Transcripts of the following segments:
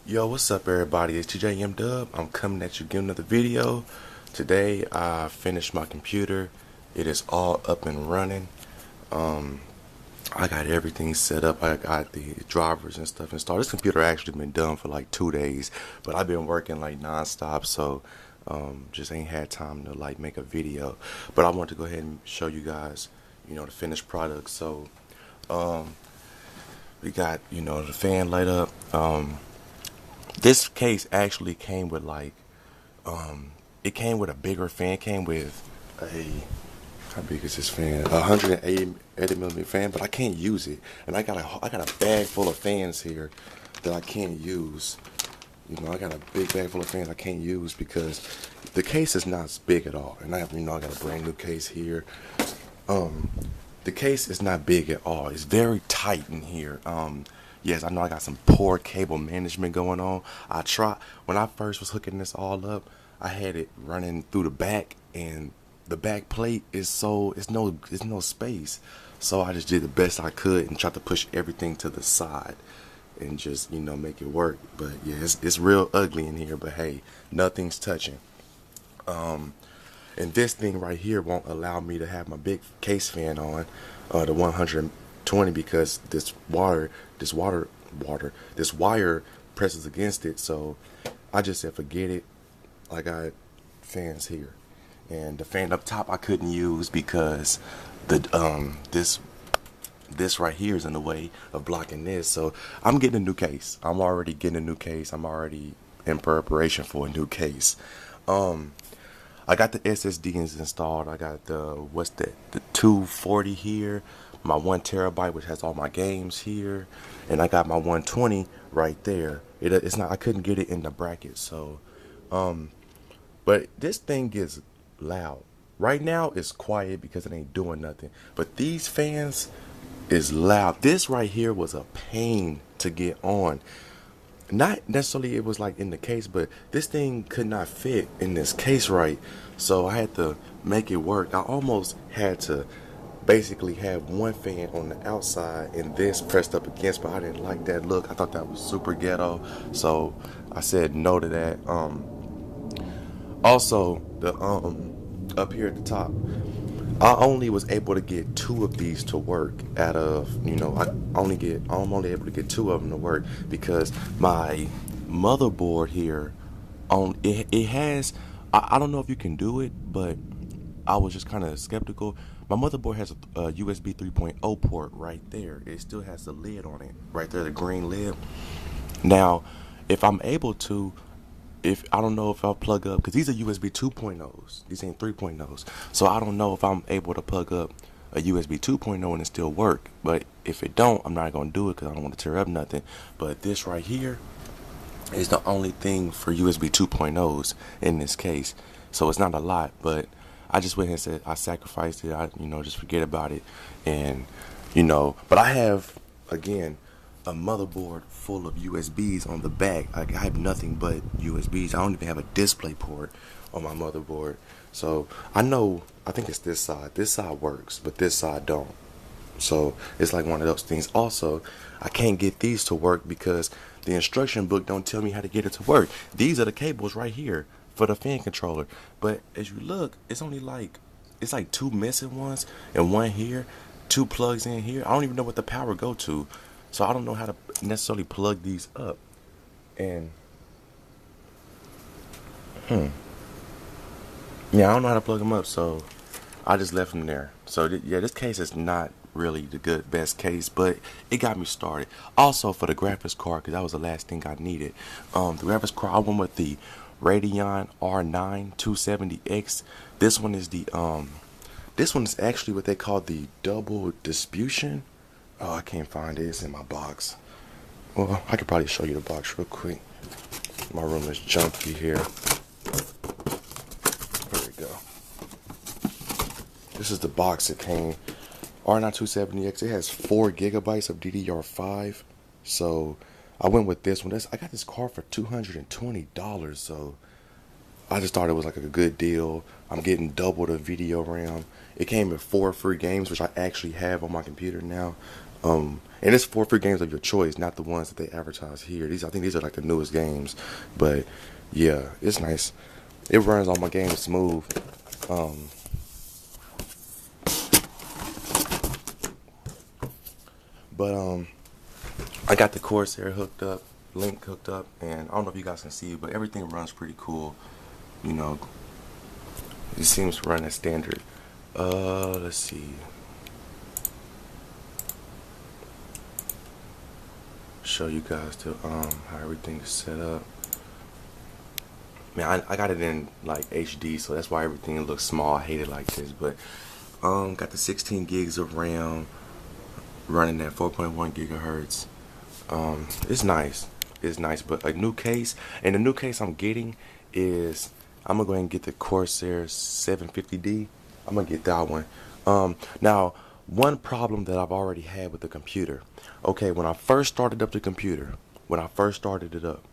Yo, what's up, everybody? It's TJM Dub. I'm coming at you again another video. Today, I finished my computer. It is all up and running. Um, I got everything set up. I got the drivers and stuff installed. This computer actually been done for like 2 days, but I've been working like nonstop, so just ain't had time to like make a video. But I want to go ahead and show you guys, the finished product. So, um, we got the fan light up. This case actually came with like it came with a bigger fan. It came with a how big is this fan? 180 millimeter fan, but I can't use it. And I got a bag full of fans here that I can't use. I got a big bag full of fans I can't use because the case is not big at all. And I got a brand new case here. Um, the case is not big at all. It's very tight in here. Yes, I know I got some poor cable management going on. When I first was hooking this all up, I had it running through the back, and the back plate is it's no space. So I just did the best I could and tried to push everything to the side and just make it work. But yeah, it's real ugly in here. But hey, nothing's touching. Um, and this thing right here won't allow me to have my big case fan on, the 120, because this wire presses against it. So I just said forget it. I got fans here, and the fan up top I couldn't use because the this right here is in the way of blocking this. So I'm getting a new case. I'm already getting a new case. I'm already in preparation for a new case. Um, I got the SSDs installed. I got the 240 here, my 1 TB, which has all my games here, and I got my 120 right there. It's not, I couldn't get it in the bracket. So but this thing gets loud. Right now it's quiet because it ain't doing nothing, but these fans is loud. This right here was a pain to get on. Not necessarily it was like in the case, but this thing could not fit in this case right. So I had to make it work. I almost had to basically have one fan on the outside and this pressed up against, but I didn't like that look. I thought that was super ghetto. So I said no to that. Also, the up here at the top, I only was able to get two of these to work out of, I'm only able to get two of them to work because my motherboard here it has, I don't know if you can do it, but I was just kind of skeptical. My motherboard has a USB 3.0 port right there. It still has the lid on it right there, the green lid. Now, if I'm able to, if I don't know if I'll plug up, because these are USB 2.0s, these ain't 3.0s, so I don't know if I'm able to plug up a USB 2.0 and it still work. But if it don't, I'm not gonna do it because I don't want to tear up nothing. But this right here is the only thing for USB 2.0s in this case, so it's not a lot. But I just went ahead and said I sacrificed it. I just forget about it, and but I have, again, a motherboard full of USBs on the back. I have nothing but USBs. I don't even have a display port on my motherboard. So I think it's this side. This side works, but this side don't. So it's like one of those things. Also, I can't get these to work because the instruction book don't tell me how to get it to work. These are the cables right here for the fan controller. But as you look, it's like two missing ones and one here, two plugs in here. I don't even know what the power go to. So I don't know how to necessarily plug these up. And yeah, I don't know how to plug them up, so I just left them there. So yeah, this case is not really the best case, but it got me started. Also for the graphics card, because that was the last thing I needed. The graphics card, I went with the Radeon R9 270X. This one is actually what they call the double disputation. Oh, I can't find it. It's in my box. Well, I could probably show you the box real quick. My room is junky here. There we go. This is the box it came. R9 270X. It has 4 GB of DDR5. So I went with this one. I got this card for $220. So I just thought it was like a good deal. I'm getting double the video RAM. It came with 4 free games, which I actually have on my computer now. And it's for free games of your choice, not the ones that they advertise here. I think these are like the newest games, but yeah, it's nice. It runs all my games smooth. Um, but I got the Corsair hooked up, Link hooked up, and I don't know if you guys can see, but everything runs pretty cool. You know, it seems to run as standard. Let's see. Show you guys how everything is set up. Man, I got it in like HD, so that's why everything looks small. I hate it like this, but got the 16 gigs of RAM running at 4.1 gigahertz. It's nice. It's nice, but a new case, and the new case I'm getting is I'm gonna go ahead and get the Corsair 750D. I'm gonna get that one. Now, one problem that I've already had with the computer. Okay, when I first started up the computer, when I first started it up,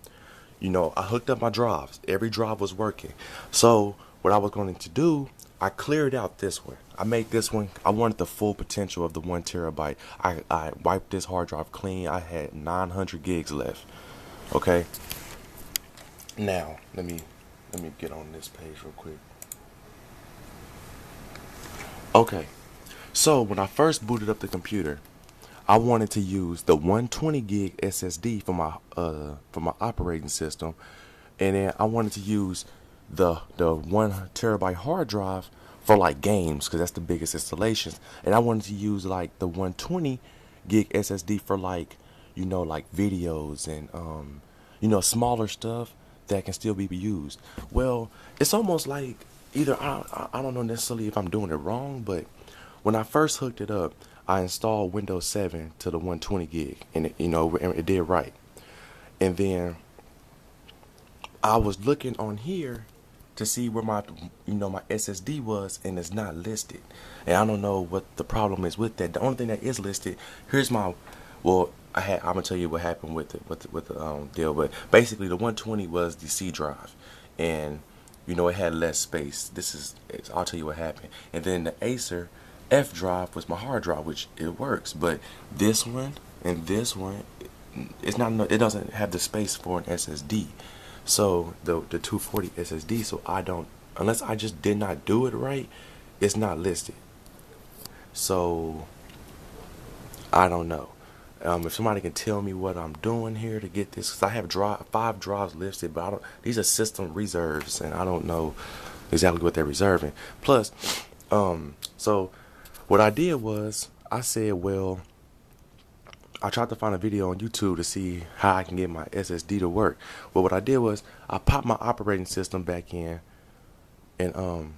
you know, I hooked up my drives. Every drive was working. So what I was going to do, I cleared out this one. I made this one. I wanted the full potential of the 1 terabyte. I wiped this hard drive clean. I had 900 gigs left. Okay. Now let me get on this page real quick. Okay. So when I first booted up the computer, I wanted to use the 120 gig SSD for my operating system, and then I wanted to use the 1 terabyte hard drive for like games because that's the biggest installations, and I wanted to use like the 120 gig SSD for like like videos and smaller stuff that can still be used. Well, it's almost like either I don't know necessarily if I'm doing it wrong, but when I first hooked it up, I installed Windows 7 to the 120 gig, and it did right. And then I was looking on here to see where my SSD was, and it's not listed. And I don't know what the problem is with that. The only thing that is listed, here's my, well, I'm gonna tell you what happened with the deal. But basically, the 120 was the C drive, and it had less space. I'll tell you what happened. And then the Acer F drive was my hard drive, which it works, but this one and this one, it doesn't have the space for an SSD. So the 240 SSD, so I don't, unless I just did not do it right, it's not listed. So I don't know. If somebody can tell me what I'm doing here to get this, because I have 5 drives listed, but I don't. These are system reserves, and I don't know exactly what they're reserving. Plus, so what I did was I said, well, I tried to find a video on YouTube to see how I can get my SSD to work. Well, what I did was I popped my operating system back in, and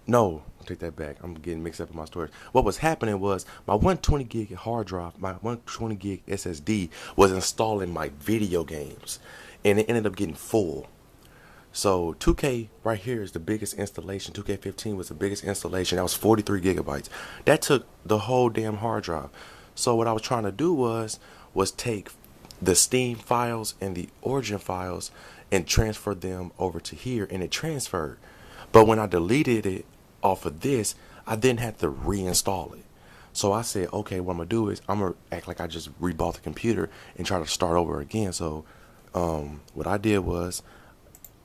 no, take that back. I'm getting mixed up in my storage. What was happening was my 120 gig hard drive, my 120 gig SSD was installing my video games, and it ended up getting full. So 2K right here is the biggest installation. 2K15 was the biggest installation. That was 43 gigabytes. That took the whole damn hard drive. So what I was trying to do was take the Steam files and the Origin files and transfer them over to here, and it transferred. But when I deleted it off of this, I then had to reinstall it. So I said, okay, what I'm gonna do is I'm gonna act like I just rebought the computer and try to start over again. So what I did was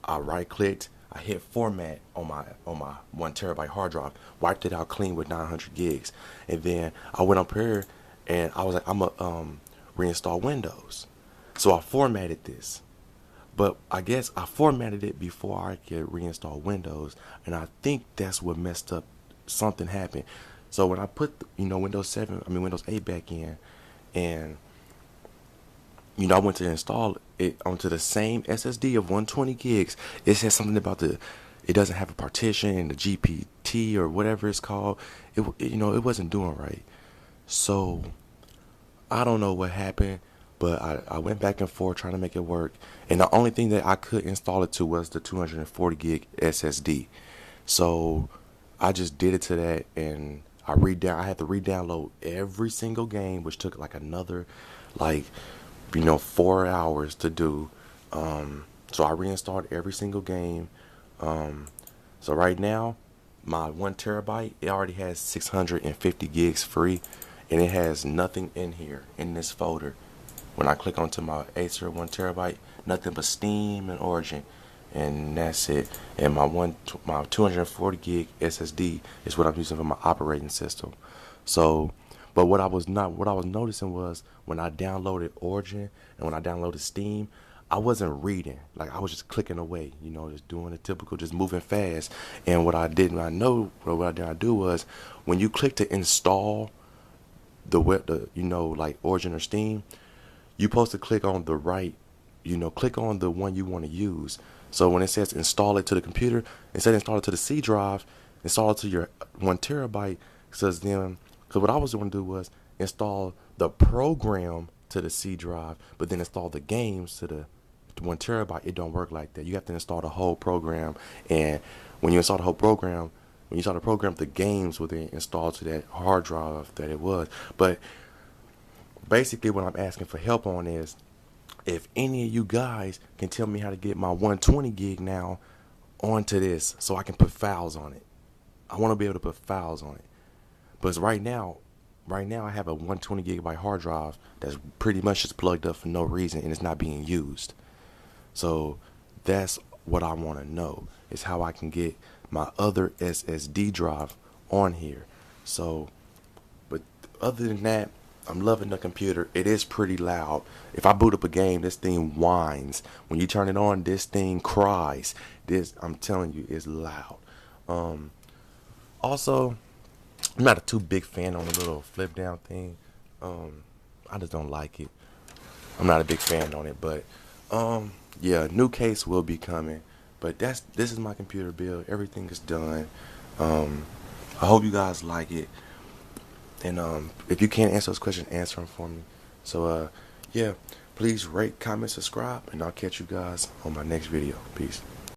I right clicked, I hit format on my 1 terabyte hard drive, wiped it out clean with 900 gigs, and then I went up here and I was like, I'm gonna reinstall Windows. So I formatted this, but I guess I formatted it before I could reinstall Windows, and I think that's what messed up. Something happened. So when I put Windows 8 back in, and I went to install it onto the same SSD of 120 gigs. It says something about it doesn't have a partition and the GPT or whatever it's called. It wasn't doing right. So I don't know what happened, but I went back and forth trying to make it work. And the only thing that I could install it to was the 240 gig SSD. So I just did it to that, and I had to re-download every single game, which took like another 4 hours to do. So I reinstalled every single game. So right now, my 1 terabyte, it already has 650 gigs free, and it has nothing in here in this folder. When I click onto my Acer 1 terabyte, nothing but Steam and Origin, and that's it. And my 240 gig SSD is what I'm using for my operating system. So, but what I was noticing was when I downloaded Origin and when I downloaded Steam, I wasn't reading. Like, I was just clicking away, just doing the typical, just moving fast. And what I did not do was when you click to install like Origin or Steam, you're supposed to click on the right, click on the one you want to use. So when it says install it to the computer, instead of install it to the C drive, install it to your 1 terabyte. Because what I was going to do was install the program to the C drive, but then install the games to the 1 terabyte. It don't work like that. You have to install the whole program, and when you install the whole program, the games will then install to that hard drive that it was. But basically, what I'm asking for help on is if any of you guys can tell me how to get my 120 gig now onto this so I can put files on it. I want to be able to put files on it. But right now I have a 120 gigabyte hard drive that's pretty much just plugged up for no reason and it's not being used. So that's what I want to know, is how I can get my other SSD drive on here. So, but other than that, I'm loving the computer. It is pretty loud. If I boot up a game, this thing whines. When you turn it on, this thing cries. I'm telling you, it's loud. Also, I'm not a too big fan on the little flip down thing. I just don't like it. I'm not a big fan on it, but yeah, new case will be coming. But this is my computer build. Everything is done. I hope you guys like it. And if you can't answer those questions, answer them for me. So yeah, please rate, comment, subscribe, and I'll catch you guys on my next video. Peace.